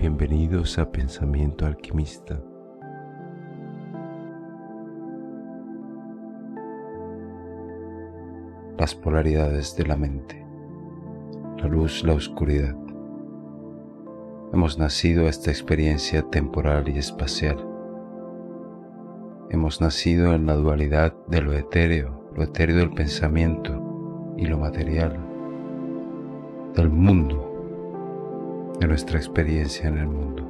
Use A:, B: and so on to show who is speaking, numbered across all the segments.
A: Bienvenidos a Pensamiento Alquimista. Las polaridades de la mente, la luz, la oscuridad. Hemos nacido a esta experiencia temporal y espacial. Hemos nacido en la dualidad de lo etéreo del pensamiento y lo material, del mundo, de nuestra experiencia en el mundo.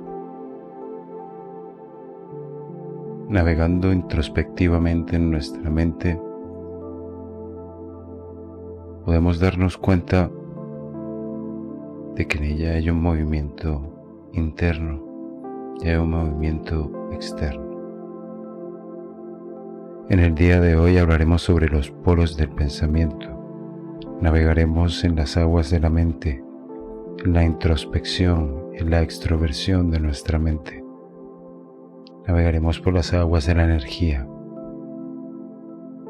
A: Navegando introspectivamente en nuestra mente, podemos darnos cuenta de que en ella hay un movimiento interno y hay un movimiento externo. En el día de hoy hablaremos sobre los polos del pensamiento. Navegaremos en las aguas de la mente, en la introspección, en la extroversión de nuestra mente. Navegaremos por las aguas de la energía,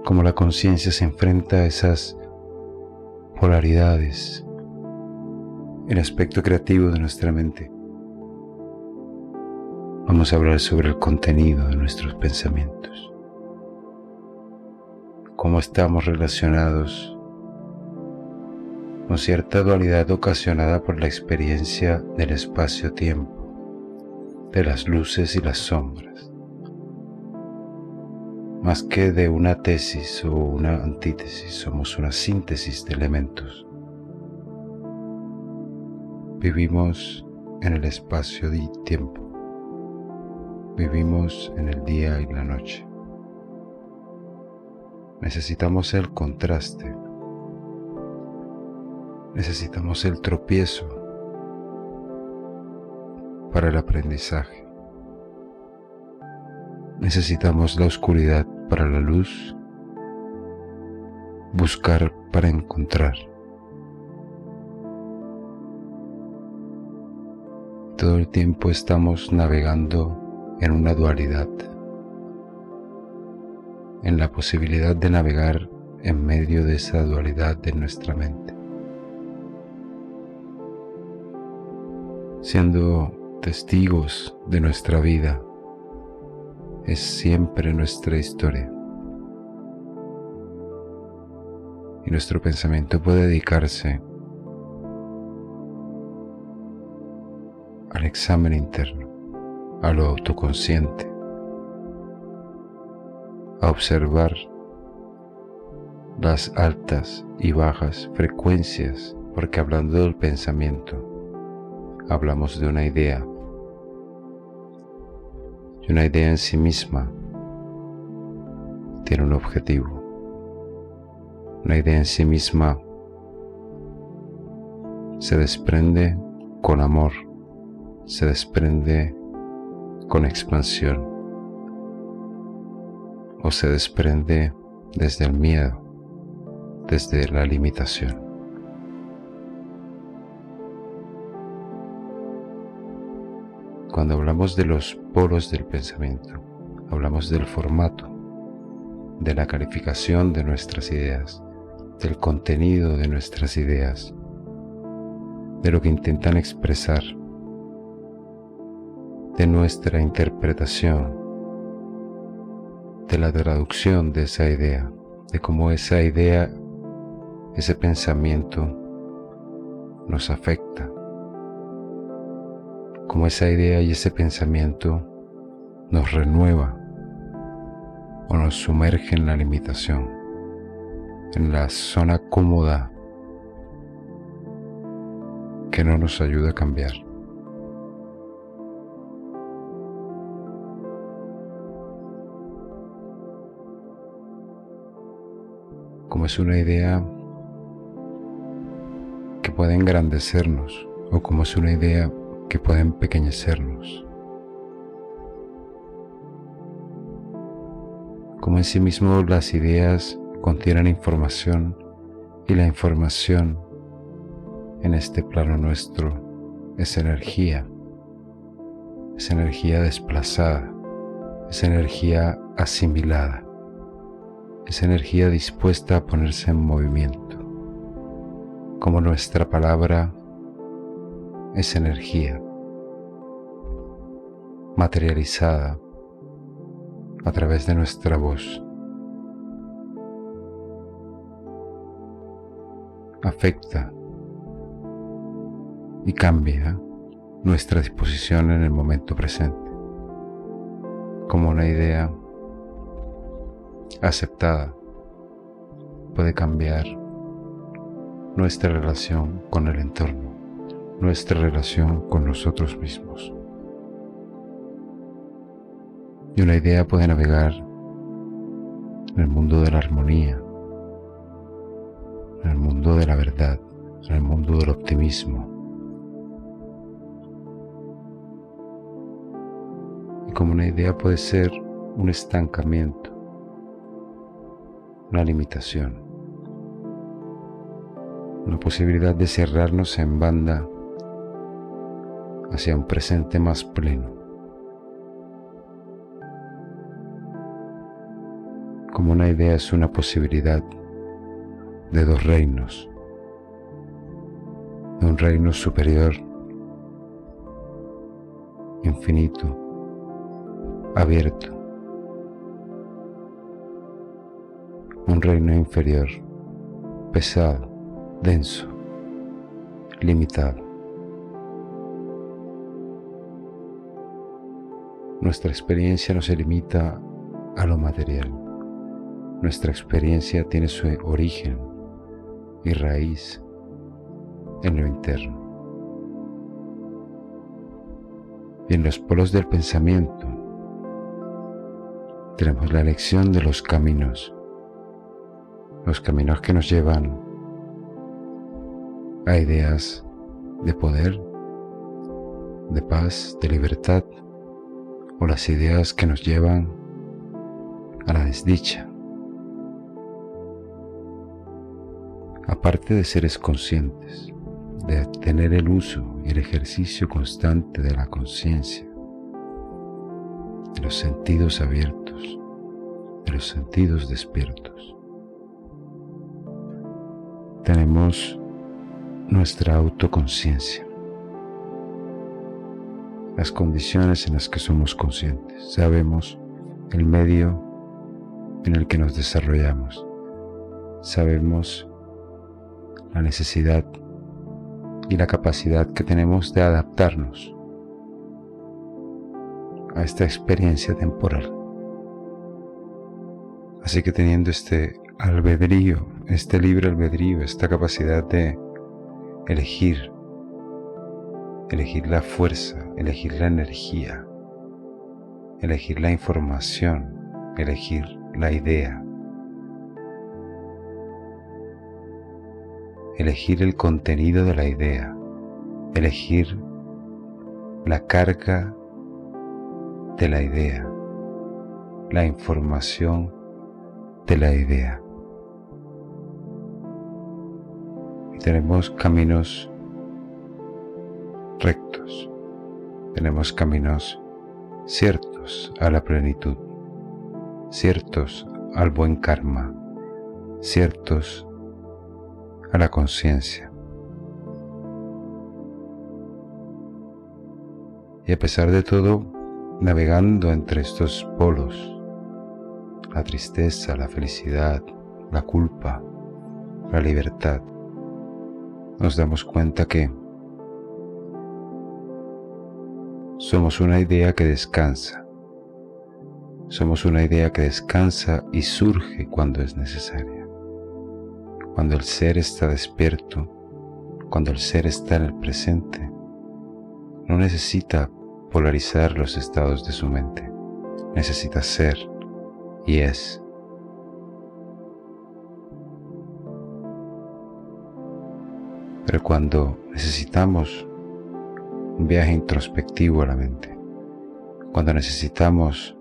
A: como la conciencia se enfrenta a esas polaridades, el aspecto creativo de nuestra mente. Vamos a hablar sobre el contenido de nuestros pensamientos, cómo estamos relacionados con cierta dualidad ocasionada por la experiencia del espacio-tiempo, de las luces y las sombras. Más que de una tesis o una antítesis, somos una síntesis de elementos. Vivimos en el espacio y tiempo. Vivimos en el día y la noche. Necesitamos el contraste. Necesitamos el tropiezo para el aprendizaje. Necesitamos la oscuridad para la luz, buscar para encontrar. Todo el tiempo estamos navegando en una dualidad, en la posibilidad de navegar en medio de esa dualidad de nuestra mente, siendo testigos de nuestra vida. Es siempre nuestra historia, y nuestro pensamiento puede dedicarse al examen interno, a lo autoconsciente, a observar las altas y bajas frecuencias, porque hablando del pensamiento hablamos de una idea, y una idea en sí misma tiene un objetivo. Una idea en sí misma se desprende con amor, se desprende con expansión, o se desprende desde el miedo, desde la limitación. Cuando hablamos de los polos del pensamiento, hablamos del formato, de la calificación de nuestras ideas, del contenido de nuestras ideas, de lo que intentan expresar, de nuestra interpretación, de la traducción de esa idea, de cómo esa idea, ese pensamiento nos afecta, cómo esa idea y ese pensamiento nos renueva o nos sumerge en la limitación, en la zona cómoda que no nos ayuda a cambiar. Como es una idea que puede engrandecernos o como es una idea que puede empequeñecernos. Como en sí mismo las ideas contienen información y la información en este plano nuestro es energía desplazada, es energía asimilada, es energía dispuesta a ponerse en movimiento. Como nuestra palabra es energía, materializada a través de nuestra voz, afecta y cambia nuestra disposición en el momento presente, como una idea aceptada puede cambiar nuestra relación con el entorno, nuestra relación con nosotros mismos. Y una idea puede navegar en el mundo de la armonía, en el mundo de la verdad, en el mundo del optimismo. Y como una idea puede ser un estancamiento, una limitación, una posibilidad de cerrarnos en banda hacia un presente más pleno. Como una idea es una posibilidad de dos reinos, de un reino superior, infinito, abierto, un reino inferior, pesado, denso, limitado. Nuestra experiencia no se limita a lo material. Nuestra experiencia tiene su origen y raíz en lo interno. Y en los polos del pensamiento tenemos la elección de los caminos que nos llevan a ideas de poder, de paz, de libertad, o las ideas que nos llevan a la desdicha. Aparte de seres conscientes, de tener el uso y el ejercicio constante de la conciencia, de los sentidos abiertos, de los sentidos despiertos, tenemos nuestra autoconciencia, las condiciones en las que somos conscientes. Sabemos el medio en el que nos desarrollamos, sabemos la necesidad y la capacidad que tenemos de adaptarnos a esta experiencia temporal. Así que teniendo este albedrío, este libre albedrío, esta capacidad de elegir la fuerza, elegir la energía, elegir la información, elegir la idea, elegir el contenido de la idea, elegir la carga de la idea, la información de la idea. Y tenemos caminos rectos, tenemos caminos ciertos a la plenitud, ciertos al buen karma, ciertos a la conciencia. Y a pesar de todo, navegando entre estos polos, la tristeza, la felicidad, la culpa, la libertad, nos damos cuenta que somos una idea que descansa. Somos una idea que descansa y surge cuando es necesaria. Cuando el ser está despierto, cuando el ser está en el presente, no necesita polarizar los estados de su mente. Necesita ser y es. Pero cuando necesitamos un viaje introspectivo a la mente, cuando necesitamos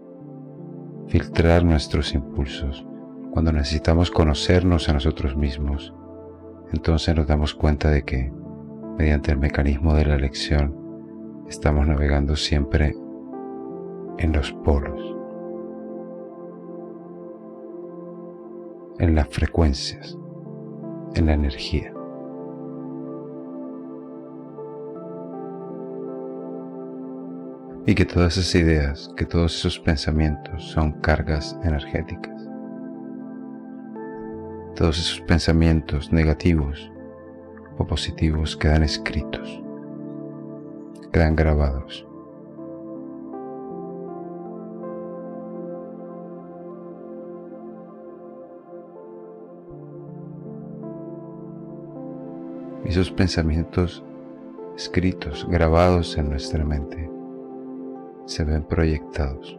A: filtrar nuestros impulsos, cuando necesitamos conocernos a nosotros mismos, entonces nos damos cuenta de que, mediante el mecanismo de la elección, estamos navegando siempre en los polos, en las frecuencias, en la energía. y que todas esas ideas, que todos esos pensamientos son cargas energéticas. Todos esos pensamientos negativos o positivos quedan escritos, quedan grabados. Esos pensamientos escritos, grabados en nuestra mente, se ven proyectados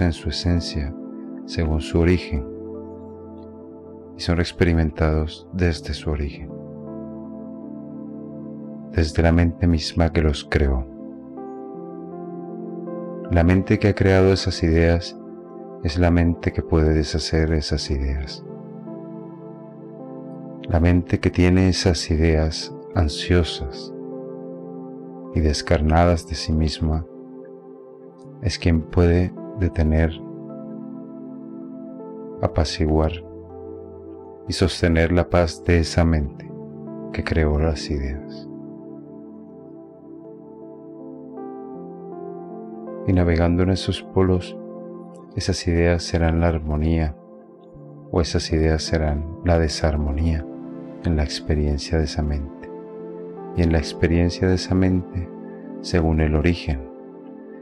A: en su esencia, según su origen, y son experimentados desde su origen, desde la mente misma que los creó. La mente que ha creado esas ideas es la mente que puede deshacer esas ideas. La mente que tiene esas ideas ansiosas y descarnadas de sí misma es quien puede detener, apaciguar y sostener la paz de esa mente que creó las ideas. Y navegando en esos polos, esas ideas serán la armonía o esas ideas serán la desarmonía en la experiencia de esa mente. Y en la experiencia de esa mente, según el origen,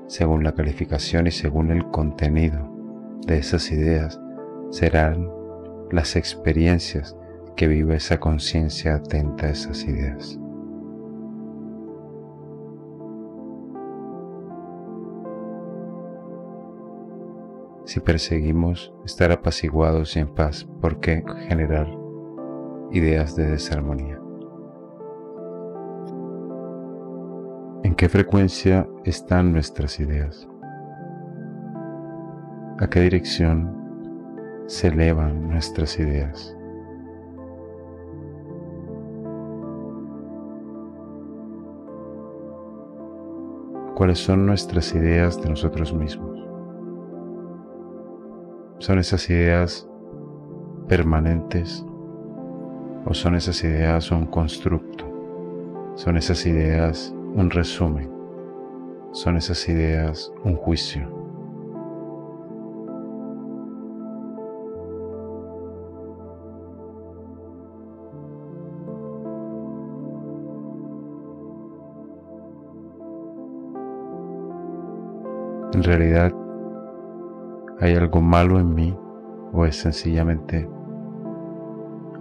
A: según la calificación y según el contenido de esas ideas, serán las experiencias que vive esa conciencia atenta a esas ideas. Si perseguimos estar apaciguados y en paz, ¿por qué generar ideas de desarmonía? ¿En qué frecuencia están nuestras ideas? ¿A qué dirección se elevan nuestras ideas? ¿Cuáles son nuestras ideas de nosotros mismos? ¿Son esas ideas permanentes o son esas ideas un constructo? ¿Son esas ideas un resumen? ¿Son esas ideas un juicio? ¿En realidad hay algo malo en mí o es sencillamente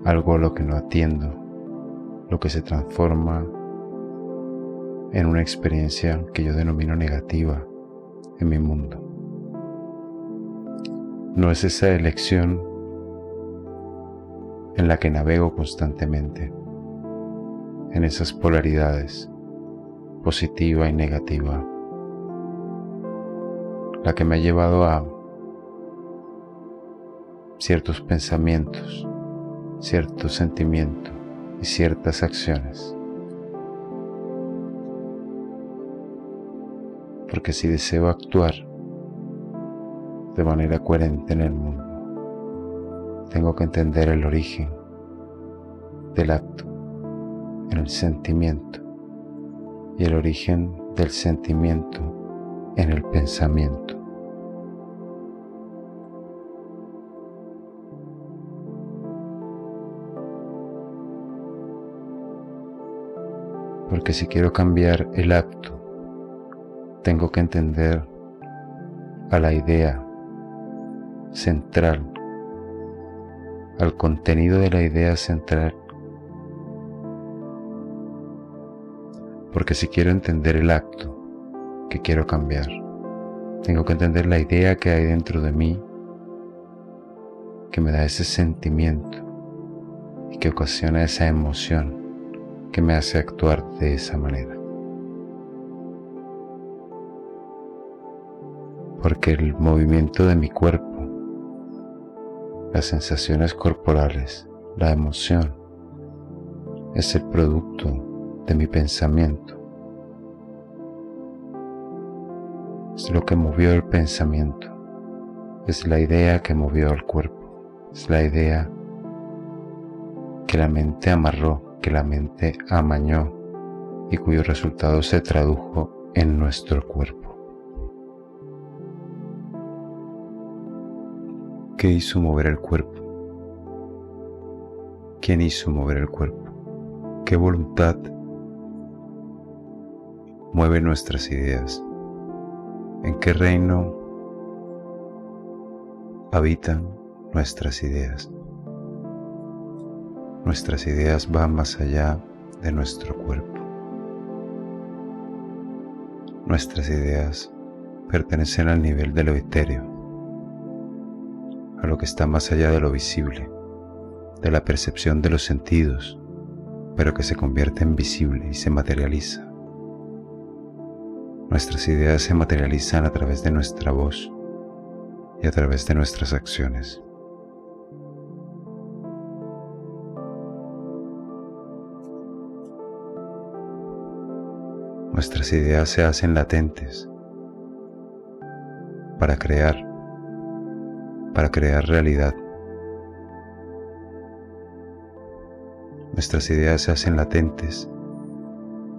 A: algo a lo que no atiendo, lo que se transforma en una experiencia que yo denomino negativa en mi mundo? ¿No es esa elección en la que navego constantemente, en esas polaridades, positiva y negativa, la que me ha llevado a ciertos pensamientos, ciertos sentimientos y ciertas acciones? Porque si deseo actuar de manera coherente en el mundo, tengo que entender el origen del acto en el sentimiento y el origen del sentimiento en el pensamiento. Porque si quiero cambiar el acto, tengo que entender a la idea central, al contenido de la idea central. Porque si quiero entender el acto que quiero cambiar, tengo que entender la idea que hay dentro de mí, que me da ese sentimiento y que ocasiona esa emoción que me hace actuar de esa manera. Porque el movimiento de mi cuerpo, las sensaciones corporales, la emoción, es el producto de mi pensamiento. Es lo que movió el pensamiento, es la idea que movió al cuerpo, es la idea que la mente amarró, que la mente amañó y cuyo resultado se tradujo en nuestro cuerpo. ¿Qué hizo mover el cuerpo? ¿Quién hizo mover el cuerpo? ¿Qué voluntad mueve nuestras ideas? ¿En qué reino habitan nuestras ideas? Nuestras ideas van más allá de nuestro cuerpo. Nuestras ideas pertenecen al nivel de lo etéreo, a lo que está más allá de lo visible, de la percepción de los sentidos, pero que se convierte en visible y se materializa. Nuestras ideas se materializan a través de nuestra voz y a través de nuestras acciones. Nuestras ideas se hacen latentes para crear realidad. Nuestras ideas se hacen latentes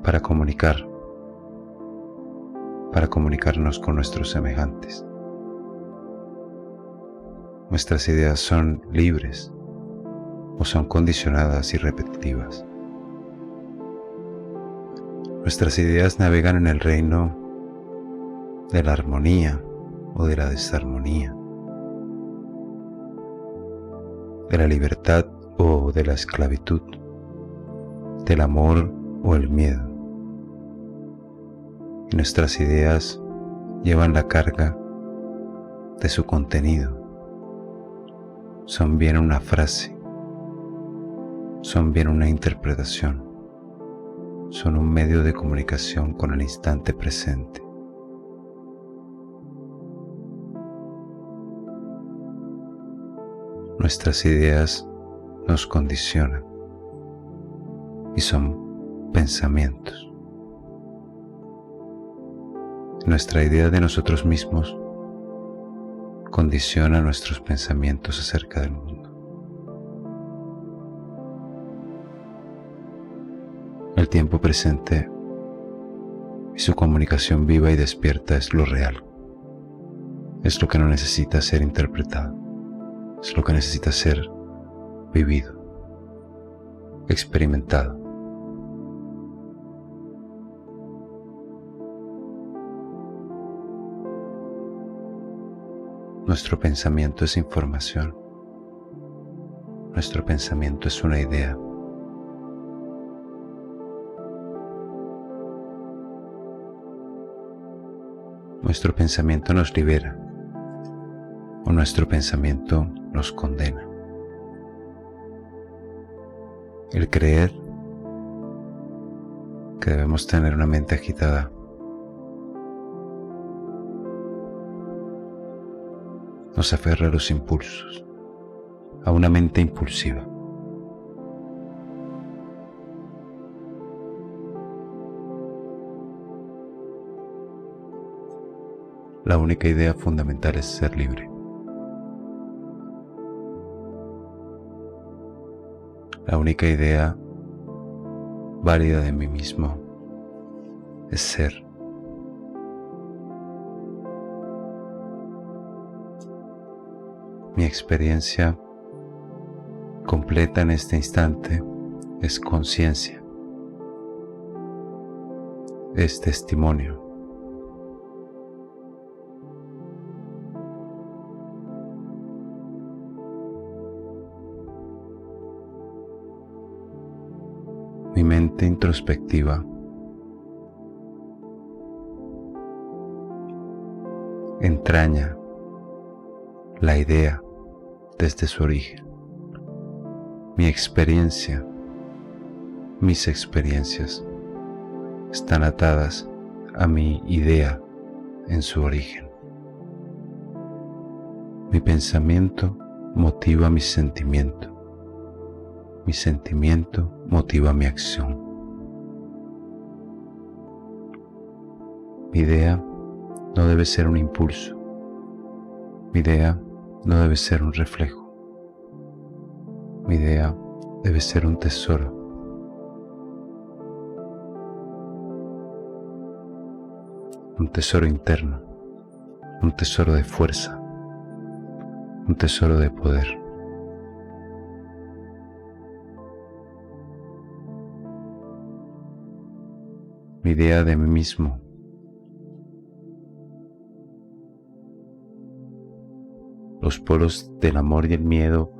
A: para comunicarnos con nuestros semejantes. Nuestras ideas son libres o son condicionadas y repetitivas. Nuestras ideas navegan en el reino de la armonía o de la desarmonía, de la libertad o de la esclavitud, del amor o el miedo. Y nuestras ideas llevan la carga de su contenido. Son bien una frase, son bien una interpretación, son un medio de comunicación con el instante presente. Nuestras ideas nos condicionan y son pensamientos. Nuestra idea de nosotros mismos condiciona nuestros pensamientos acerca del mundo. El tiempo presente y su comunicación viva y despierta es lo real. Es lo que no necesita ser interpretado. Es lo que necesita ser vivido, experimentado. Nuestro pensamiento es información. Nuestro pensamiento es una idea. Nuestro pensamiento nos libera o nuestro pensamiento nos condena. El creer que debemos tener una mente agitada nos aferra a los impulsos, a una mente impulsiva. La única idea fundamental es ser libre. La única idea válida de mí mismo es ser. Mi experiencia completa en este instante es conciencia, es testimonio. Mi mente introspectiva entraña la idea desde su origen. Mi experiencia, mis experiencias están atadas a mi idea en su origen. Mi pensamiento motiva mi sentimiento. Mi sentimiento motiva mi acción. Mi idea no debe ser un impulso. Mi idea no debe ser un reflejo. Mi idea debe ser un tesoro. un tesoro interno, un tesoro de fuerza, un tesoro de poder. Mi idea de mí mismo los polos del amor y el miedo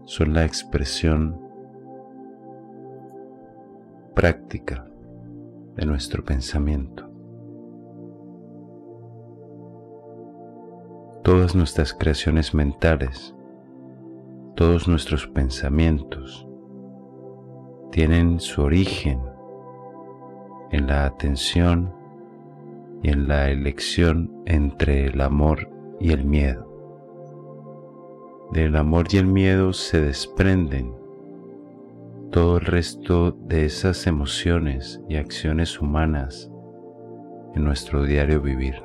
A: son la expresión práctica de nuestro pensamiento. Todas nuestras creaciones mentales, todos nuestros pensamientos tienen su origen en la atención y en la elección entre el amor y el miedo. Del amor y el miedo se desprenden todo el resto de esas emociones y acciones humanas en nuestro diario vivir.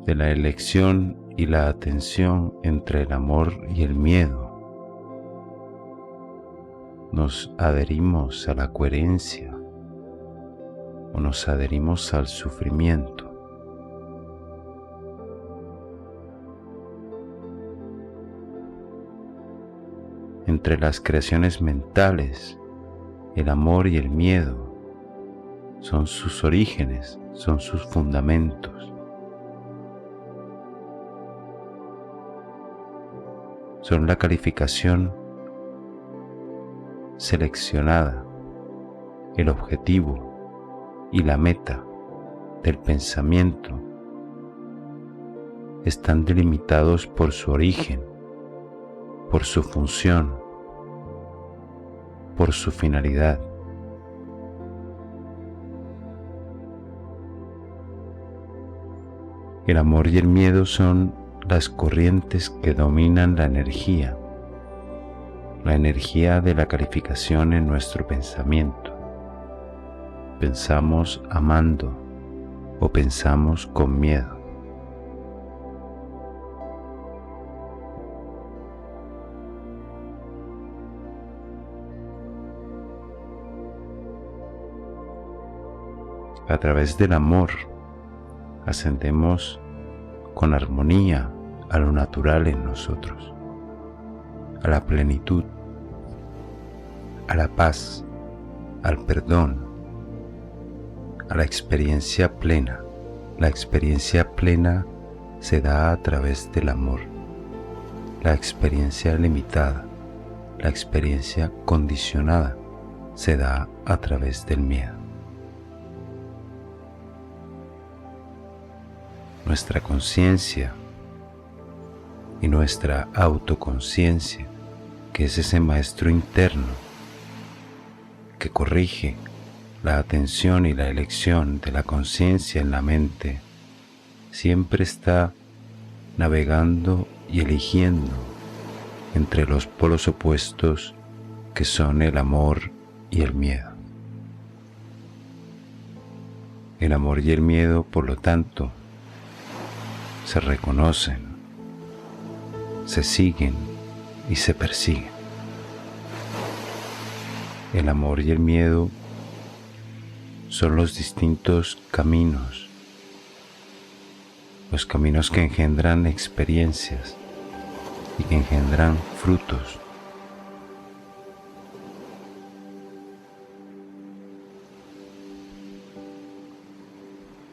A: De la elección y la atención entre el amor y el miedo, nos adherimos a la coherencia o nos adherimos al sufrimiento. Entre las creaciones mentales, el amor y el miedo son sus orígenes, son sus fundamentos. Son la calificación seleccionada, el objetivo y la meta del pensamiento. Están delimitados por su origen, por su función, por su finalidad. El amor y el miedo son las corrientes que dominan la energía de la calificación en nuestro pensamiento. Pensamos amando o pensamos con miedo. A través del amor ascendemos con armonía a lo natural en nosotros, a la plenitud, a la paz, al perdón, a la experiencia plena. La experiencia plena se da a través del amor. La experiencia limitada, la experiencia condicionada, se da a través del miedo. Nuestra conciencia y nuestra autoconciencia, que es ese maestro interno que corrige la atención y la elección de la conciencia en la mente, siempre está navegando y eligiendo entre los polos opuestos que son el amor y el miedo. El amor y el miedo, por lo tanto, se reconocen, se siguen y se persiguen. El amor y el miedo son los distintos caminos, los caminos que engendran experiencias y que engendran frutos.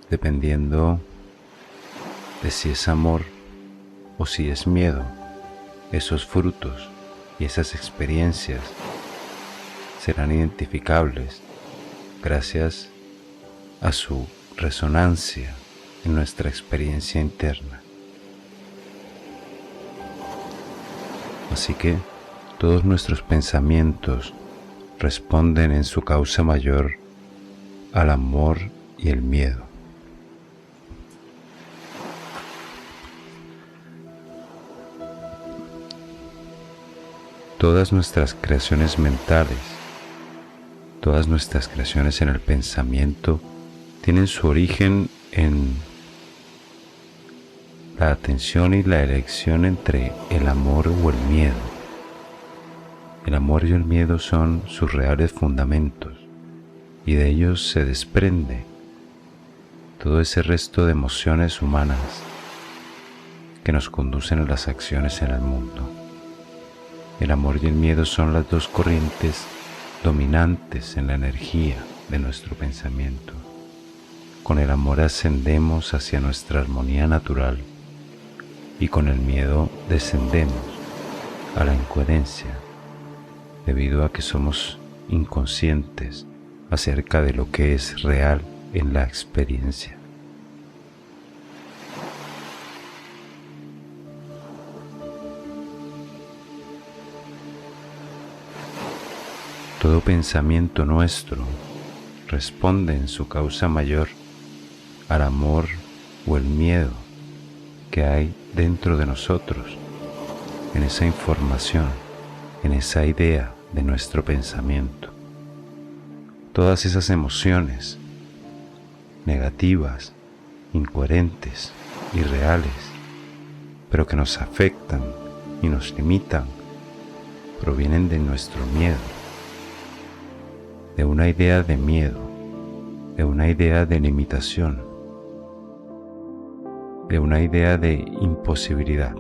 A: Dependiendo de si es amor o si es miedo, esos frutos y esas experiencias serán identificables gracias a su resonancia en nuestra experiencia interna. Así que todos nuestros pensamientos responden en su causa mayor al amor y el miedo. Todas nuestras creaciones mentales, todas nuestras creaciones en el pensamiento tienen su origen en la atención y la elección entre el amor o el miedo. El amor y el miedo son sus reales fundamentos y de ellos se desprende todo ese resto de emociones humanas que nos conducen a las acciones en el mundo. El amor y el miedo son las dos corrientes dominantes en la energía de nuestro pensamiento. Con el amor ascendemos hacia nuestra armonía natural y con el miedo descendemos a la incoherencia, debido a que somos inconscientes acerca de lo que es real en la experiencia. Todo pensamiento nuestro responde en su causa mayor al amor o el miedo que hay dentro de nosotros, en esa información, en esa idea de nuestro pensamiento. Todas esas emociones negativas, incoherentes, irreales, pero que nos afectan y nos limitan, provienen de nuestro miedo, de una idea de miedo, de una idea de limitación, de una idea de imposibilidad.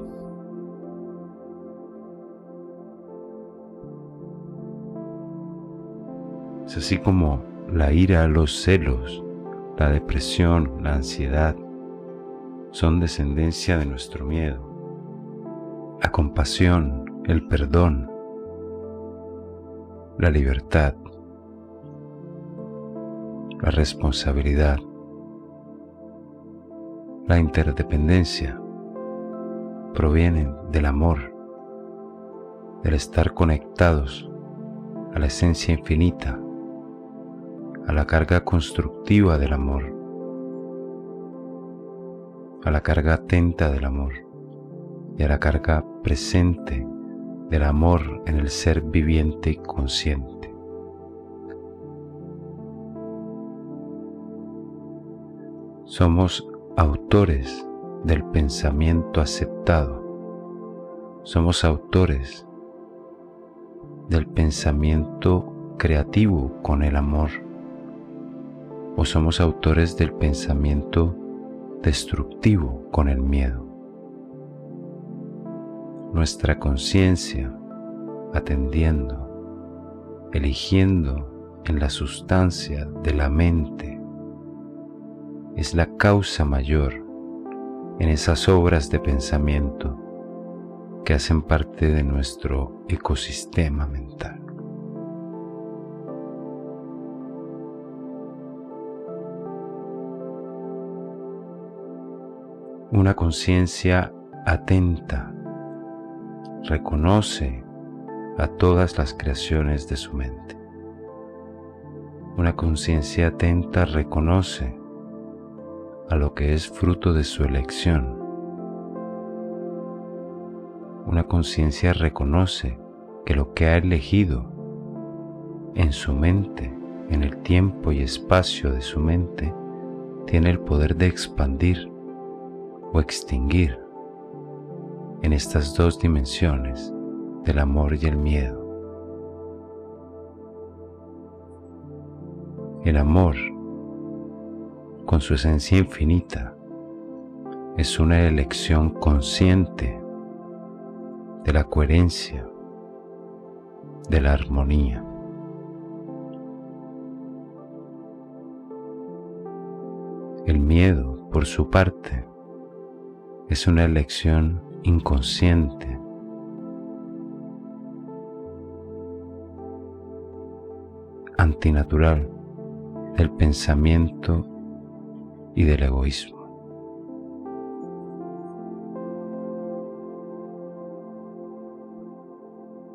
A: Es así como la ira, los celos, la depresión, la ansiedad son descendencia de nuestro miedo. La compasión, el perdón, la libertad, la responsabilidad, la interdependencia provienen del amor, del estar conectados a la esencia infinita, a la carga constructiva del amor, a la carga atenta del amor y a la carga presente del amor en el ser viviente y consciente. Somos autores del pensamiento aceptado. Somos autores del pensamiento creativo con el amor. O somos autores del pensamiento destructivo con el miedo. Nuestra conciencia, atendiendo, eligiendo en la sustancia de la mente, es la causa mayor en esas obras de pensamiento que hacen parte de nuestro ecosistema mental. Una conciencia atenta reconoce a todas las creaciones de su mente. Una conciencia atenta reconoce a lo que es fruto de su elección. Una conciencia reconoce que lo que ha elegido en su mente, en el tiempo y espacio de su mente, tiene el poder de expandir o extinguir en estas dos dimensiones del amor y el miedo. El amor, con su esencia infinita, es una elección consciente de la coherencia, de la armonía. El miedo, por su parte, es una elección inconsciente, antinatural del pensamiento y del egoísmo.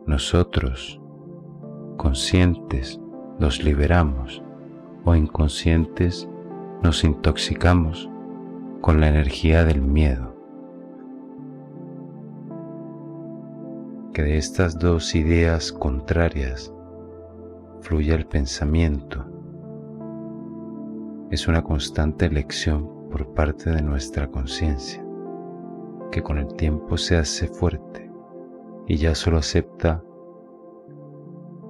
A: Nosotros, conscientes, nos liberamos o inconscientes nos intoxicamos con la energía del miedo. Que de estas dos ideas contrarias fluya el pensamiento es una constante elección por parte de nuestra conciencia, que con el tiempo se hace fuerte y ya solo acepta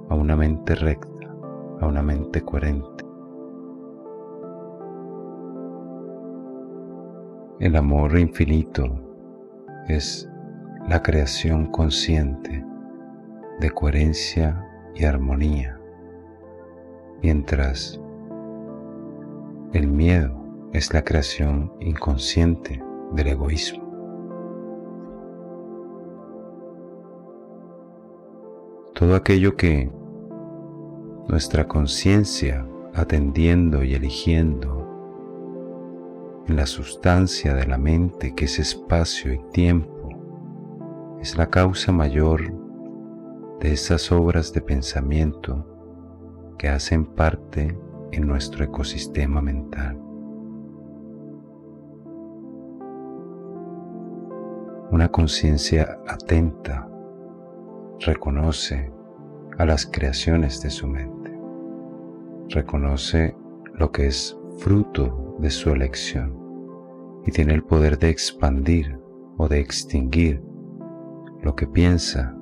A: a una mente recta, a una mente coherente, El amor infinito es la creación consciente de coherencia y armonía, mientras el miedo es la creación inconsciente del egoísmo. Todo aquello que nuestra conciencia, atendiendo y eligiendo en la sustancia de la mente, que es espacio y tiempo, es la causa mayor de esas obras de pensamiento que hacen parte en nuestro ecosistema mental. Una conciencia atenta reconoce a las creaciones de su mente, reconoce lo que es fruto de su elección y tiene el poder de expandir o de extinguir lo que piensa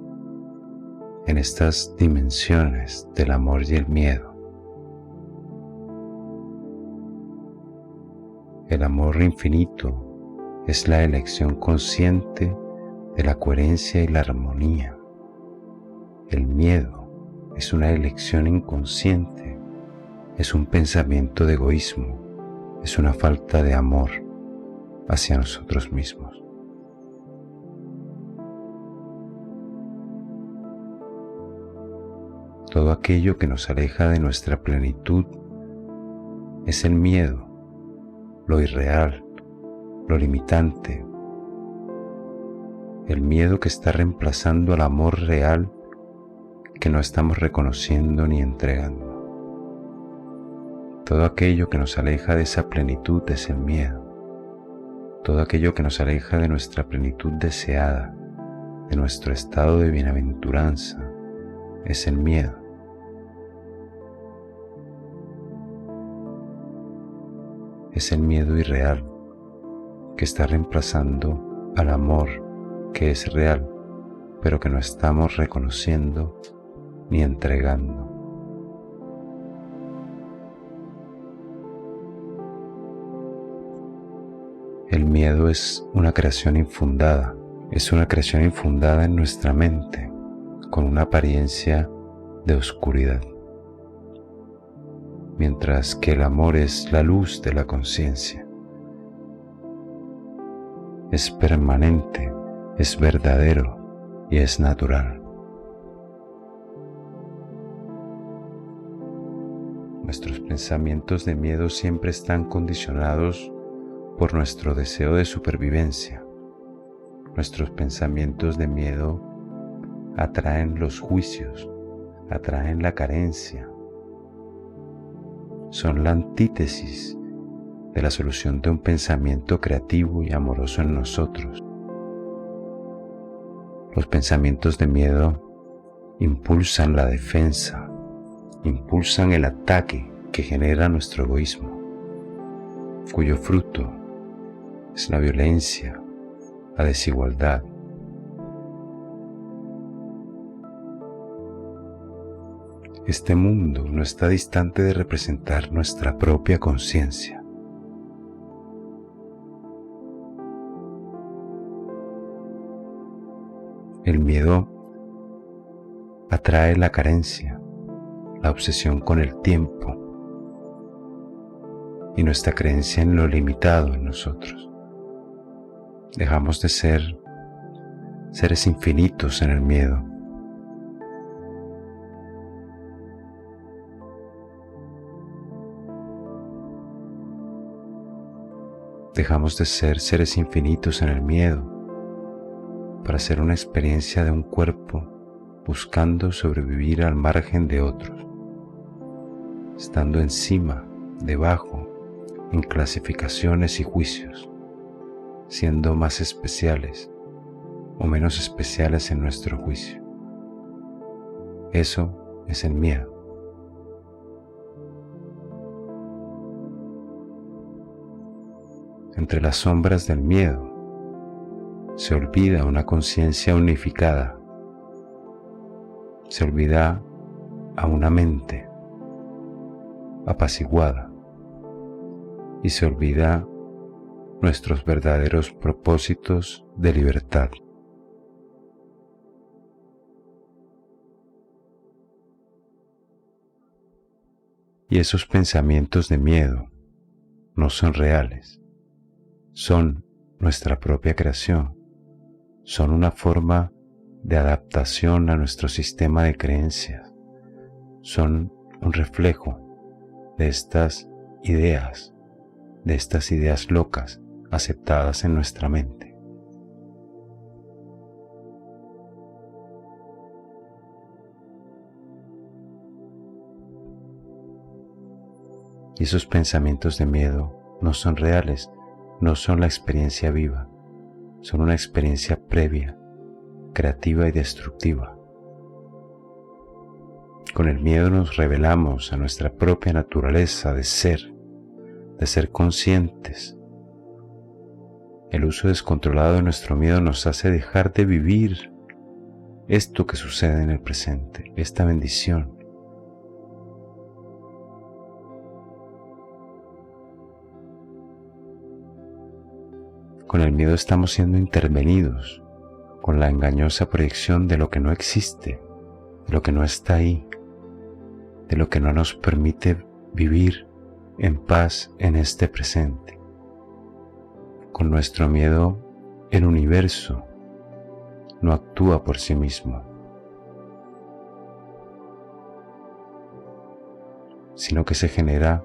A: en estas dimensiones del amor y el miedo. El amor infinito es la elección consciente de la coherencia y la armonía. El miedo es una elección inconsciente, es un pensamiento de egoísmo, es una falta de amor hacia nosotros mismos. Todo aquello que nos aleja de nuestra plenitud es el miedo, lo irreal, lo limitante, el miedo que está reemplazando al amor real que no estamos reconociendo ni entregando. Todo aquello que nos aleja de esa plenitud es el miedo. Todo aquello que nos aleja de nuestra plenitud deseada, de nuestro estado de bienaventuranza, es el miedo. Es el miedo irreal que está reemplazando al amor que es real, pero que no estamos reconociendo ni entregando. El miedo es una creación infundada, en nuestra mente, con una apariencia de oscuridad, mientras que el amor es la luz de la conciencia. Es permanente, es verdadero y es natural. Nuestros pensamientos de miedo siempre están condicionados por nuestro deseo de supervivencia. Nuestros pensamientos de miedo atraen los juicios, atraen la carencia. Son la antítesis de la solución de un pensamiento creativo y amoroso en nosotros. Los pensamientos de miedo impulsan la defensa, impulsan el ataque que genera nuestro egoísmo, cuyo fruto es la violencia, la desigualdad. Este mundo no está distante de representar nuestra propia conciencia. El miedo atrae la carencia, la obsesión con el tiempo y nuestra creencia en lo limitado en nosotros. Dejamos de ser seres infinitos en el miedo. Dejamos de ser seres infinitos en el miedo para ser una experiencia de un cuerpo buscando sobrevivir al margen de otros, estando encima, debajo, en clasificaciones y juicios, siendo más especiales o menos especiales en nuestro juicio. Eso es el miedo. Entre las sombras del miedo se olvida una conciencia unificada, se olvida a una mente apaciguada y se olvida nuestros verdaderos propósitos de libertad. Y esos pensamientos de miedo no son reales, son nuestra propia creación, son una forma de adaptación a nuestro sistema de creencias, son un reflejo de estas ideas locas aceptadas en nuestra mente. Y esos pensamientos de miedo no son reales, no son la experiencia viva, son una experiencia previa, creativa y destructiva. Con el miedo nos revelamos a nuestra propia naturaleza de ser conscientes. El uso descontrolado de nuestro miedo nos hace dejar de vivir esto que sucede en el presente, esta bendición. Con el miedo estamos siendo intervenidos con la engañosa proyección de lo que no existe, de lo que no está ahí, de lo que no nos permite vivir en paz en este presente. Con nuestro miedo, el universo no actúa por sí mismo, sino que se genera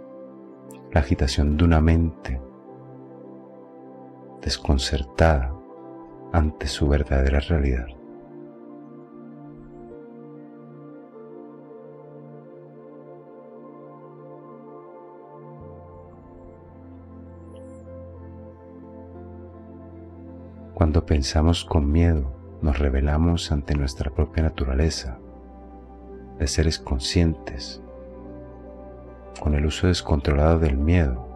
A: la agitación de una mente desconcertada ante su verdadera realidad. Cuando pensamos con miedo, nos rebelamos ante nuestra propia naturaleza de seres conscientes. Con el uso descontrolado del miedo,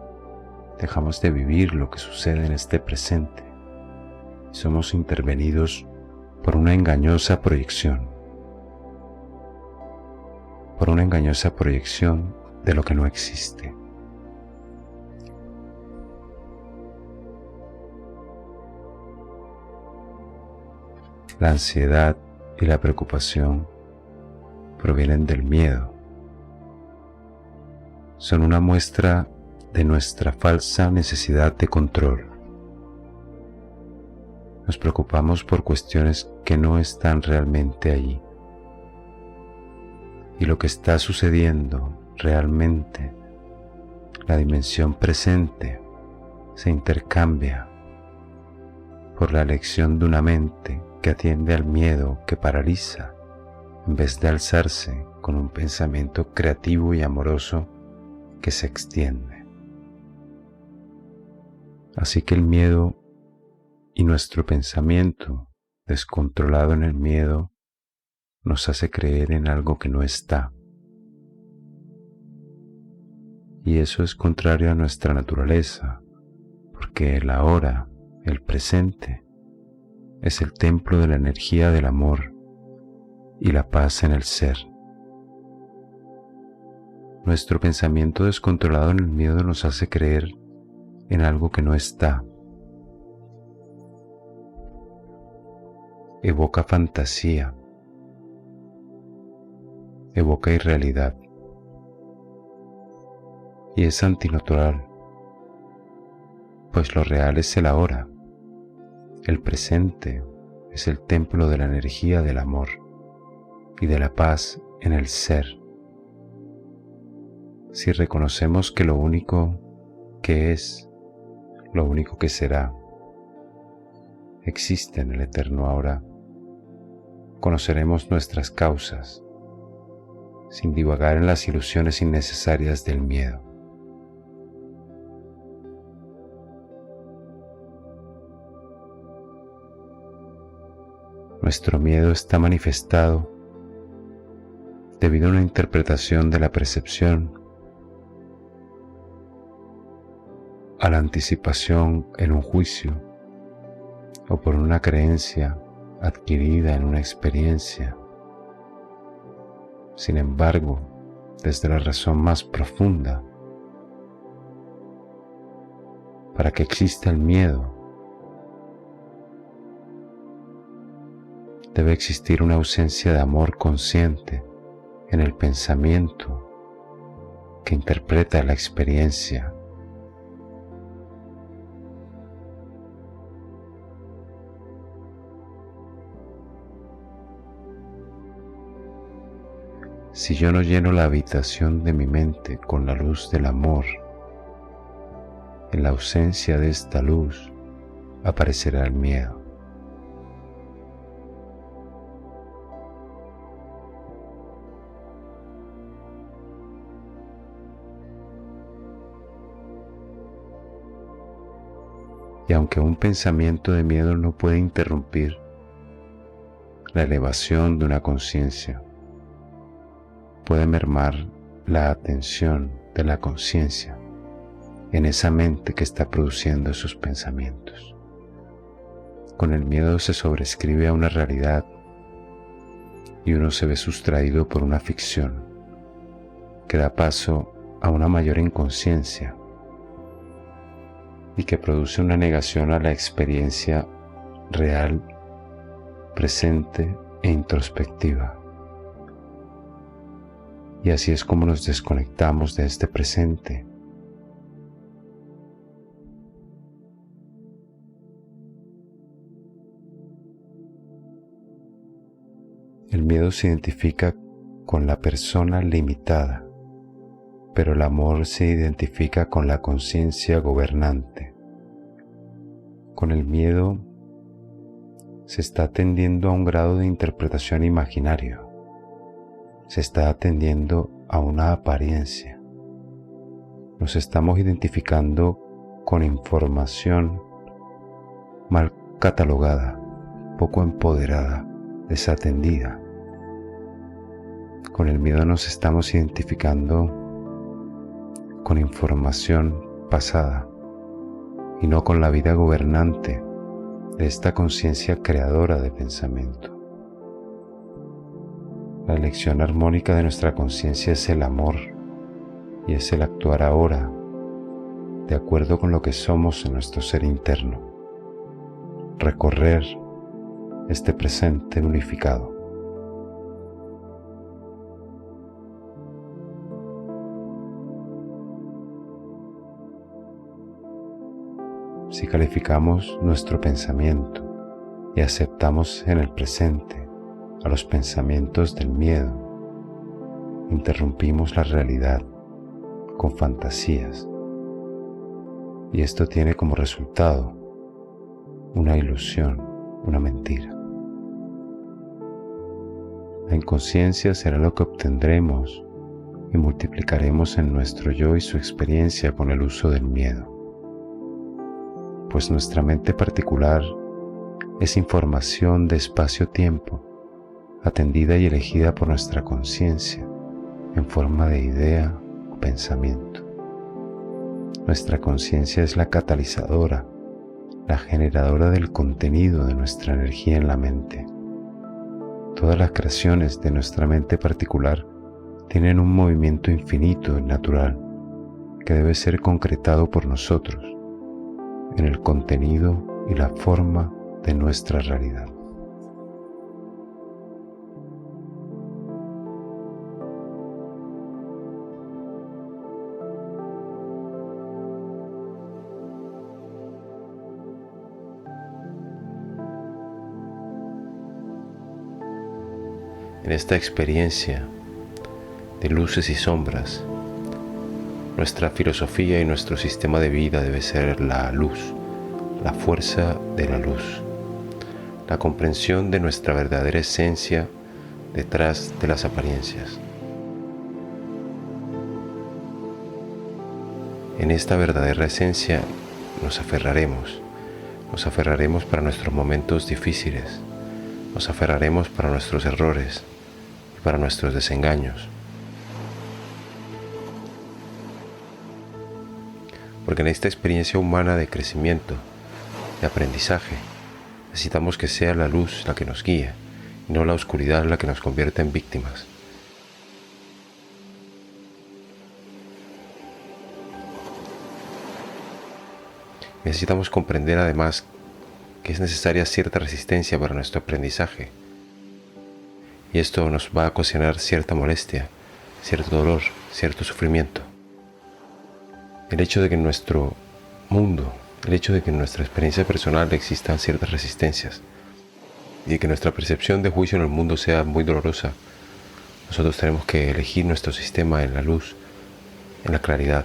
A: dejamos de vivir lo que sucede en este presente y somos intervenidos por una engañosa proyección, de lo que no existe. La ansiedad y la preocupación provienen del miedo. Son una muestra de nuestra falsa necesidad de control. Nos preocupamos por cuestiones que no están realmente allí. Y lo que está sucediendo realmente, la dimensión presente, se intercambia por la elección de una mente que atiende al miedo que paraliza, en vez de alzarse con un pensamiento creativo y amoroso que se extiende. Así que el miedo y nuestro pensamiento descontrolado en el miedo nos hace creer en algo que no está. Y eso es contrario a nuestra naturaleza, porque el ahora, el presente, es el templo de la energía del amor y la paz en el ser. Nuestro pensamiento descontrolado en el miedo nos hace creer en algo que no está. Evoca fantasía, evoca irrealidad y es antinatural, pues lo real es el ahora. El presente es el templo de la energía del amor y de la paz en el ser. Si reconocemos que lo único que es, lo único que será, existe en el eterno ahora, conoceremos nuestras causas, sin divagar en las ilusiones innecesarias del miedo. Nuestro miedo está manifestado debido a una interpretación de la percepción, a la anticipación en un juicio o por una creencia adquirida en una experiencia. Sin embargo, desde la razón más profunda, para que exista el miedo, debe existir una ausencia de amor consciente en el pensamiento que interpreta la experiencia. Si yo no lleno la habitación de mi mente con la luz del amor, en la ausencia de esta luz aparecerá el miedo. Y aunque un pensamiento de miedo no puede interrumpir la elevación de una conciencia, puede mermar la atención de la conciencia en esa mente que está produciendo esos pensamientos. Con el miedo se sobrescribe a una realidad y uno se ve sustraído por una ficción que da paso a una mayor inconsciencia y que produce una negación a la experiencia real, presente e introspectiva. Y así es como nos desconectamos de este presente. El miedo se identifica con la persona limitada, pero el amor se identifica con la conciencia gobernante. Con el miedo se está atendiendo a un grado de interpretación imaginario. Se está atendiendo a una apariencia. Nos estamos identificando con información mal catalogada, poco empoderada, desatendida. Con el miedo nos estamos identificando con información pasada y no con la vida gobernante de esta conciencia creadora de pensamiento. La elección armónica de nuestra conciencia es el amor y es el actuar ahora de acuerdo con lo que somos en nuestro ser interno. Recorrer este presente unificado. Si calificamos nuestro pensamiento y aceptamos en el presente a los pensamientos del miedo, interrumpimos la realidad con fantasías, y esto tiene como resultado una ilusión, una mentira. La inconsciencia será lo que obtendremos y multiplicaremos en nuestro yo y su experiencia con el uso del miedo, pues nuestra mente particular es información de espacio-tiempo, atendida y elegida por nuestra conciencia en forma de idea o pensamiento. Nuestra conciencia es la catalizadora, la generadora del contenido de nuestra energía en la mente. Todas las creaciones de nuestra mente particular tienen un movimiento infinito y natural que debe ser concretado por nosotros en el contenido y la forma de nuestra realidad. En esta experiencia de luces y sombras, nuestra filosofía y nuestro sistema de vida debe ser la luz, la fuerza de la luz, la comprensión de nuestra verdadera esencia detrás de las apariencias. En esta verdadera esencia nos aferraremos para nuestros momentos difíciles, nos aferraremos para nuestros errores y para nuestros desengaños. Porque en esta experiencia humana de crecimiento, de aprendizaje, necesitamos que sea la luz la que nos guíe y no la oscuridad la que nos convierta en víctimas. Necesitamos comprender además que es necesaria cierta resistencia para nuestro aprendizaje. Y esto nos va a ocasionar cierta molestia, cierto dolor, cierto sufrimiento. El hecho de que en nuestro mundo, el hecho de que en nuestra experiencia personal existan ciertas resistencias y de que nuestra percepción de juicio en el mundo sea muy dolorosa, nosotros tenemos que elegir nuestro sistema en la luz, en la claridad.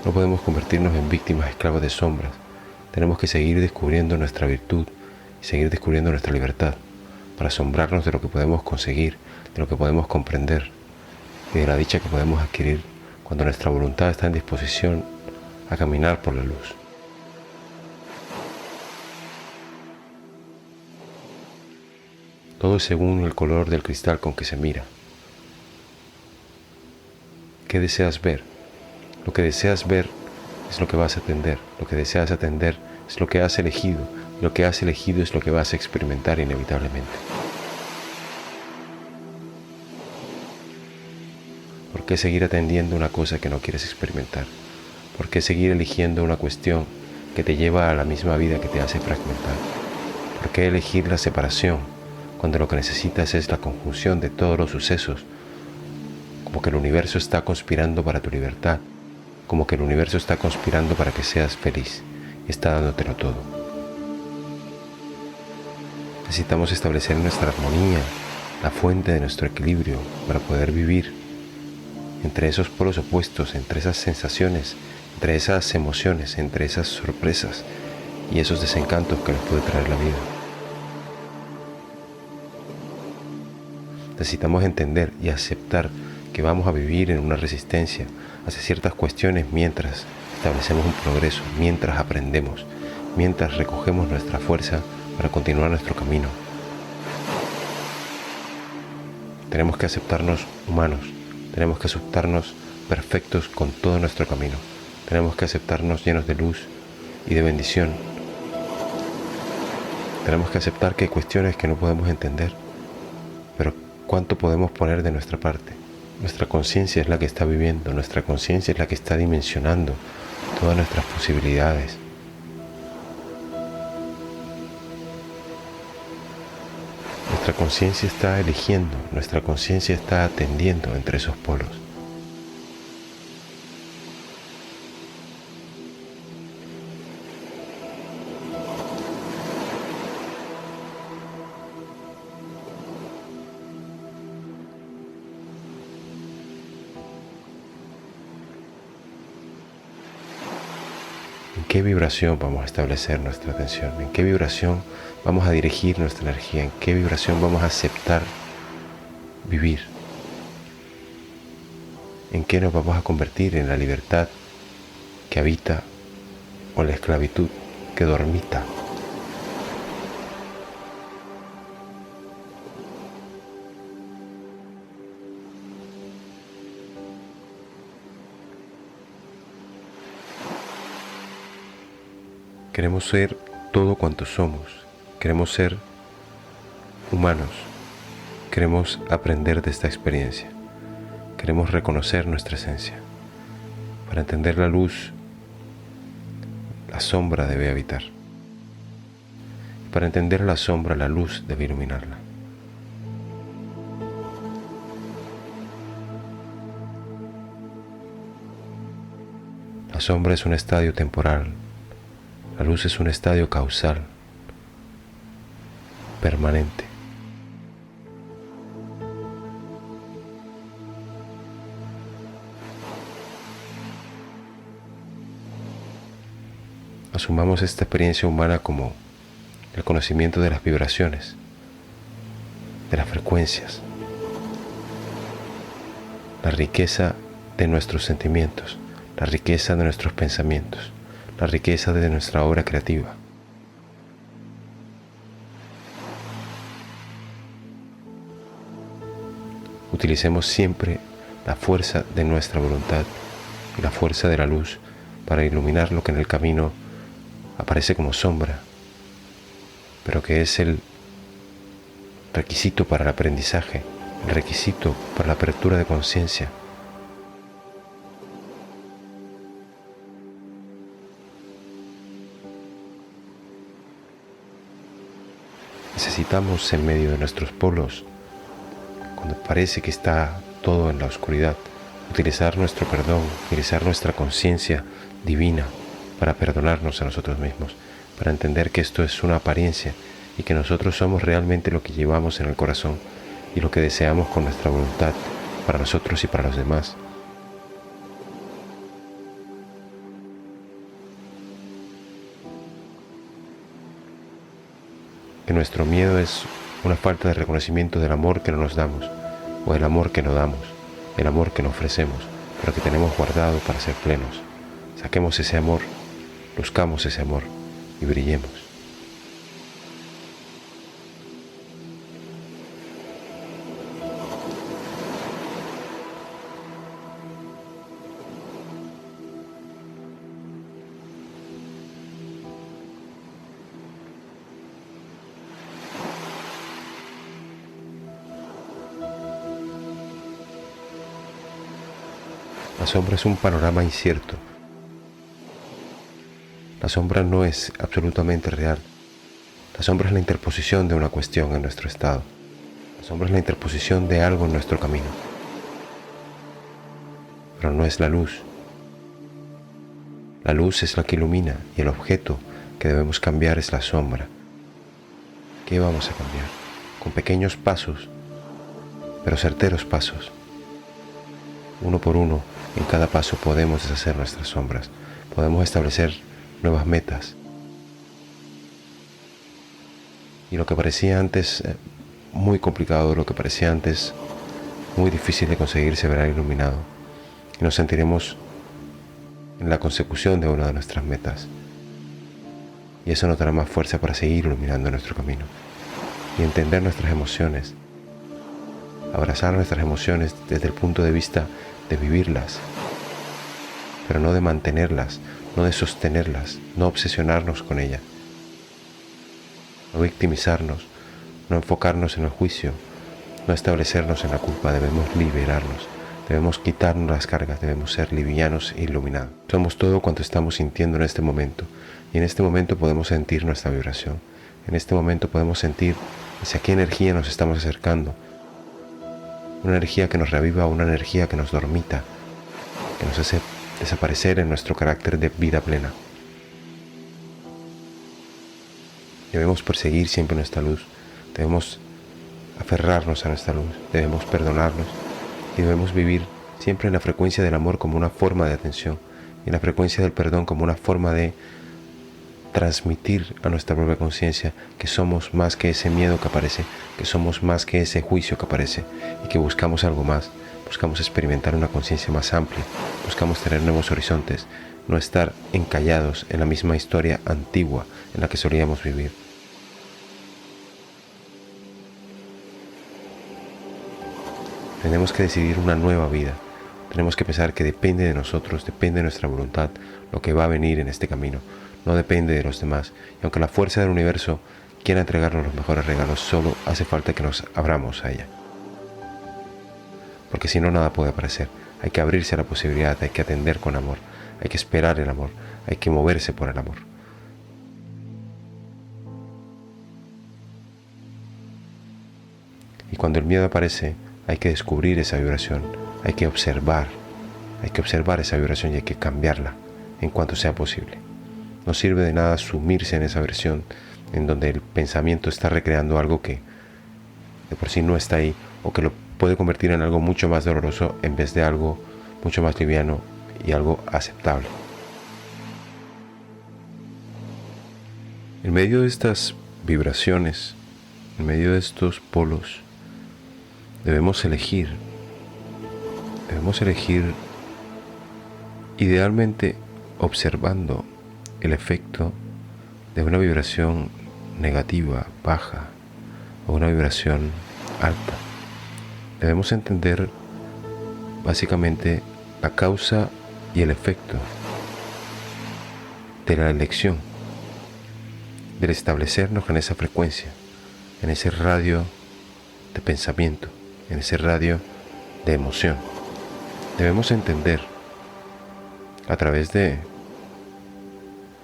A: No podemos convertirnos en víctimas esclavas de sombras. Tenemos que seguir descubriendo nuestra virtud y seguir descubriendo nuestra libertad para asombrarnos de lo que podemos conseguir, de lo que podemos comprender y de la dicha que podemos adquirir cuando nuestra voluntad está en disposición a caminar por la luz. Todo es según el color del cristal con que se mira. ¿Qué deseas ver? Lo que deseas ver es lo que vas a atender. Lo que deseas atender es lo que has elegido. Lo que has elegido es lo que vas a experimentar inevitablemente. ¿Por qué seguir atendiendo una cosa que no quieres experimentar? ¿Por qué seguir eligiendo una cuestión que te lleva a la misma vida que te hace fragmentar? ¿Por qué elegir la separación cuando lo que necesitas es la conjunción de todos los sucesos? Como que el universo está conspirando para tu libertad, como que el universo está conspirando para que seas feliz y está dándotelo todo. Necesitamos establecer nuestra armonía, la fuente de nuestro equilibrio para poder vivir entre esos polos opuestos, entre esas sensaciones, entre esas emociones, entre esas sorpresas y esos desencantos que nos puede traer la vida. Necesitamos entender y aceptar que vamos a vivir en una resistencia hacia ciertas cuestiones mientras establecemos un progreso, mientras aprendemos, mientras recogemos nuestra fuerza para continuar nuestro camino. Tenemos que aceptarnos humanos, tenemos que aceptarnos perfectos con todo nuestro camino, tenemos que aceptarnos llenos de luz y de bendición. Tenemos que aceptar que hay cuestiones que no podemos entender, pero ¿cuánto podemos poner de nuestra parte? Nuestra conciencia es la que está viviendo, nuestra conciencia es la que está dimensionando todas nuestras posibilidades. Nuestra conciencia está eligiendo, nuestra conciencia está atendiendo entre esos polos. ¿En qué vibración vamos a establecer nuestra atención? ¿En qué vibración vamos a dirigir nuestra energía? ¿En qué vibración vamos a aceptar vivir? ¿En qué nos vamos a convertir? ¿En la libertad que habita o en la esclavitud que dormita? Queremos ser todo cuanto somos, queremos ser humanos, queremos aprender de esta experiencia, queremos reconocer nuestra esencia. Para entender la luz, la sombra debe habitar. Para entender la sombra, la luz debe iluminarla. La sombra es un estadio temporal. La luz es un estadio causal, permanente. Asumamos esta experiencia humana como el conocimiento de las vibraciones, de las frecuencias, la riqueza de nuestros sentimientos, la riqueza de nuestros pensamientos, la riqueza de nuestra obra creativa. Utilicemos siempre la fuerza de nuestra voluntad y la fuerza de la luz para iluminar lo que en el camino aparece como sombra, pero que es el requisito para el aprendizaje, el requisito para la apertura de conciencia. intentamos en medio de nuestros polos, cuando parece que está todo en la oscuridad, utilizar nuestro perdón, utilizar nuestra conciencia divina para perdonarnos a nosotros mismos, para entender que esto es una apariencia y que nosotros somos realmente lo que llevamos en el corazón y lo que deseamos con nuestra voluntad para nosotros y para los demás. Que nuestro miedo es una falta de reconocimiento del amor que no nos damos, o el amor que no damos, el amor que no ofrecemos, pero que tenemos guardado para ser plenos. Saquemos ese amor, buscamos ese amor y brillemos. La sombra es un panorama incierto. La sombra no es absolutamente real. La sombra es la interposición de una cuestión en nuestro estado. La sombra es la interposición de algo en nuestro camino. Pero no es la luz. La luz es la que ilumina y el objeto que debemos cambiar es la sombra. ¿Qué vamos a cambiar? Con pequeños pasos, pero certeros pasos. Uno por uno, en cada paso podemos deshacer nuestras sombras, podemos establecer nuevas metas. Y lo que parecía antes muy complicado, lo que parecía antes muy difícil de conseguir, se verá iluminado. Y nos sentiremos en la consecución de una de nuestras metas. Y eso nos dará más fuerza para seguir iluminando nuestro camino. Y entender nuestras emociones. Abrazar nuestras emociones desde el punto de vista de vivirlas, pero no de mantenerlas, no de sostenerlas, no obsesionarnos con ellas, no victimizarnos, no enfocarnos en el juicio, no establecernos en la culpa. Debemos liberarnos, debemos quitarnos las cargas, debemos ser livianos e iluminados. Somos todo cuanto estamos sintiendo en este momento, y en este momento podemos sentir nuestra vibración. En este momento podemos sentir hacia qué energía nos estamos acercando. Una energía que nos reaviva, una energía que nos dormita, que nos hace desaparecer en nuestro carácter de vida plena. Debemos perseguir siempre nuestra luz, debemos aferrarnos a nuestra luz, debemos perdonarnos y debemos vivir siempre en la frecuencia del amor como una forma de atención y en la frecuencia del perdón como una forma de transmitir a nuestra propia conciencia que somos más que ese miedo que aparece, que somos más que ese juicio que aparece y que buscamos algo más, buscamos experimentar una conciencia más amplia, buscamos tener nuevos horizontes, no estar encallados en la misma historia antigua en la que solíamos vivir. Tenemos que decidir una nueva vida, tenemos que pensar que depende de nosotros, depende de nuestra voluntad lo que va a venir en este camino. No depende de los demás, y aunque la fuerza del universo quiera entregarnos los mejores regalos, solo hace falta que nos abramos a ella. Porque si no, nada puede aparecer. Hay que abrirse a la posibilidad, hay que atender con amor, hay que esperar el amor, hay que moverse por el amor. Y cuando el miedo aparece, hay que descubrir esa vibración, hay que observar esa vibración y hay que cambiarla en cuanto sea posible. No sirve de nada sumirse en esa versión en donde el pensamiento está recreando algo que de por sí no está ahí o que lo puede convertir en algo mucho más doloroso en vez de algo mucho más liviano y algo aceptable. En medio de estas vibraciones, en medio de estos polos, debemos elegir idealmente observando el efecto de una vibración negativa, baja, o una vibración alta. Debemos entender básicamente la causa y el efecto de la elección, del establecernos en esa frecuencia, en ese radio de pensamiento, en ese radio de emoción. Debemos entender a través de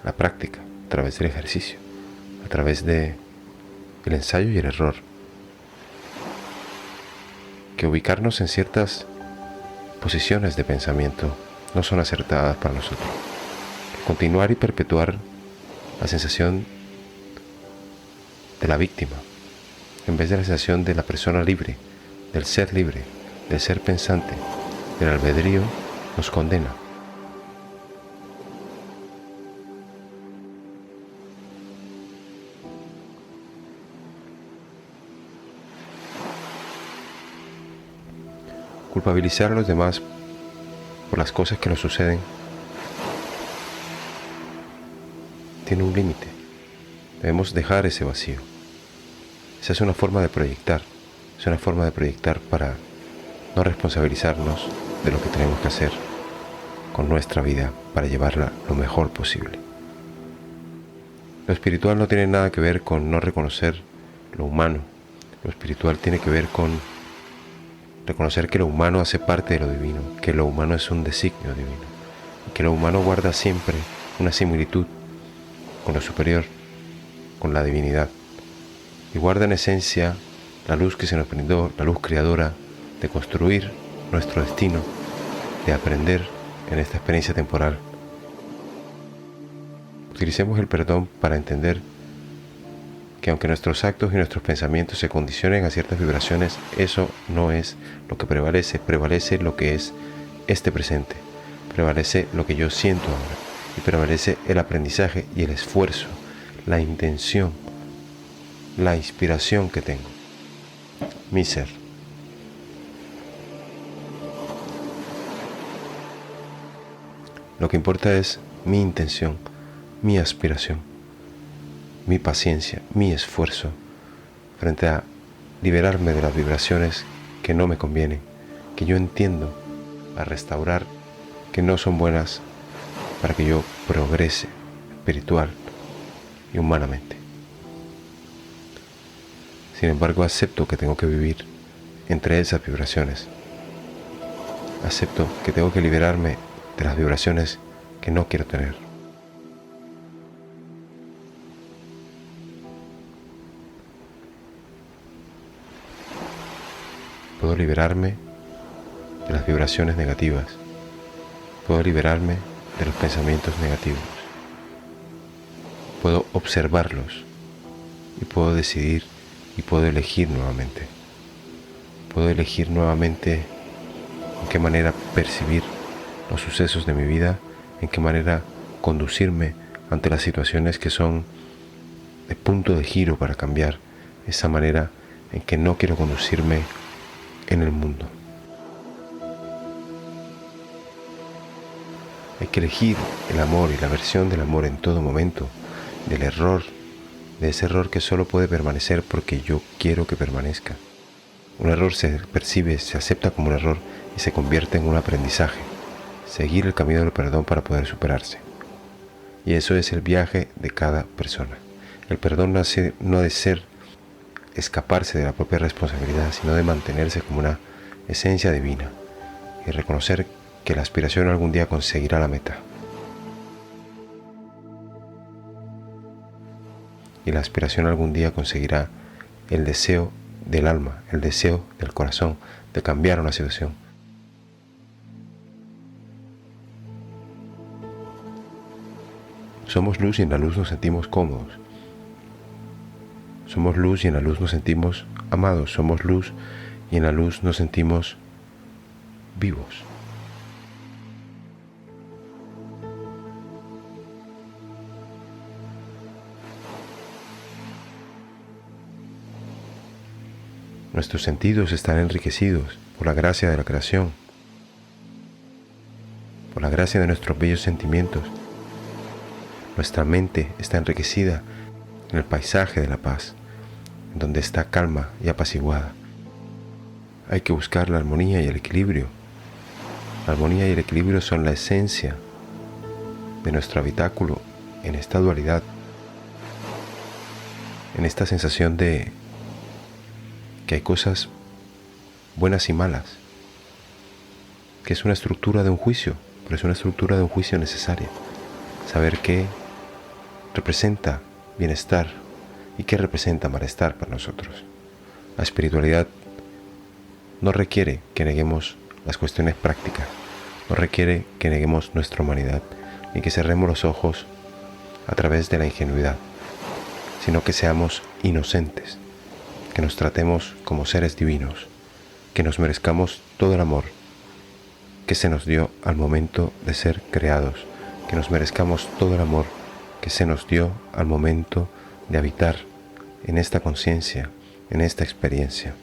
A: la práctica, a través del ejercicio, a través de el ensayo y el error. Que ubicarnos en ciertas posiciones de pensamiento no son acertadas para nosotros. Continuar y perpetuar la sensación de la víctima, en vez de la sensación de la persona libre, del ser pensante, del albedrío, nos condena. Culpabilizar a los demás por las cosas que nos suceden tiene un límite. Debemos dejar ese vacío. Esa es una forma de proyectar. Es una forma de proyectar para no responsabilizarnos de lo que tenemos que hacer con nuestra vida para llevarla lo mejor posible. Lo espiritual no tiene nada que ver con no reconocer lo humano. Lo espiritual tiene que ver con reconocer que lo humano hace parte de lo divino, que lo humano es un designio divino, y que lo humano guarda siempre una similitud con lo superior, con la divinidad, y guarda en esencia la luz que se nos brindó, la luz creadora, de construir nuestro destino, de aprender en esta experiencia temporal. Utilicemos el perdón para entender que aunque nuestros actos y nuestros pensamientos se condicionen a ciertas vibraciones, eso no es lo que prevalece. Prevalece lo que es este presente, prevalece lo que yo siento ahora, y prevalece el aprendizaje y el esfuerzo, la intención, la inspiración que tengo, mi ser. Lo que importa es mi intención, mi aspiración, mi paciencia, mi esfuerzo frente a liberarme de las vibraciones que no me convienen, que yo entiendo, a restaurar, que no son buenas para que yo progrese espiritual y humanamente. Sin embargo, acepto que tengo que vivir entre esas vibraciones. Acepto que tengo que liberarme de las vibraciones que no quiero tener. Puedo liberarme de las vibraciones negativas. Puedo liberarme de los pensamientos negativos. Puedo observarlos y puedo decidir y puedo elegir nuevamente. Puedo elegir nuevamente en qué manera percibir los sucesos de mi vida, en qué manera conducirme ante las situaciones que son de punto de giro para cambiar esa manera en que no quiero conducirme en el mundo. Hay que elegir el amor y la versión del amor en todo momento, del error, de ese error que solo puede permanecer porque yo quiero que permanezca. Un error se percibe, se acepta como un error y se convierte en un aprendizaje. Seguir el camino del perdón para poder superarse. Y eso es el viaje de cada persona. El perdón no ha de ser escaparse de la propia responsabilidad, sino de mantenerse como una esencia divina y reconocer que la aspiración algún día conseguirá la meta. Y la aspiración algún día conseguirá el deseo del alma, el deseo del corazón de cambiar una situación. Somos luz y en la luz nos sentimos cómodos. Somos luz y en la luz nos sentimos amados. Somos luz y en la luz nos sentimos vivos. Nuestros sentidos están enriquecidos por la gracia de la creación, por la gracia de nuestros bellos sentimientos. Nuestra mente está enriquecida en el paisaje de la paz, en donde está calma y apaciguada. Hay que buscar la armonía y el equilibrio. La armonía y el equilibrio son la esencia de nuestro habitáculo en esta dualidad, en esta sensación de que hay cosas buenas y malas, que es una estructura de un juicio, pero es una estructura de un juicio necesaria. Saber qué representa bienestar, y qué representa malestar para nosotros. La espiritualidad no requiere que neguemos las cuestiones prácticas, no requiere que neguemos nuestra humanidad, ni que cerremos los ojos a través de la ingenuidad, sino que seamos inocentes, que nos tratemos como seres divinos, que nos merezcamos todo el amor que se nos dio al momento de ser creados, que nos merezcamos todo el amor que se nos dio al momento de habitar en esta conciencia, en esta experiencia.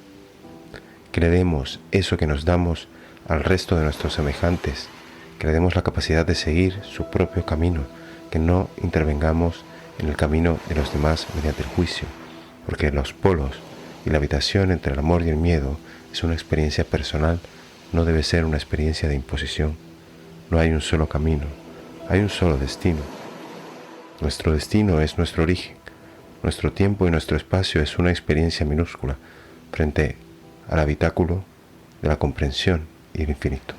A: Que le demos eso que nos damos al resto de nuestros semejantes, que le demos la capacidad de seguir su propio camino, que no intervengamos en el camino de los demás mediante el juicio, porque los polos y la habitación entre el amor y el miedo es una experiencia personal, no debe ser una experiencia de imposición. No hay un solo camino, hay un solo destino. Nuestro destino es nuestro origen, nuestro tiempo y nuestro espacio es una experiencia minúscula frente al habitáculo de la comprensión y el infinito.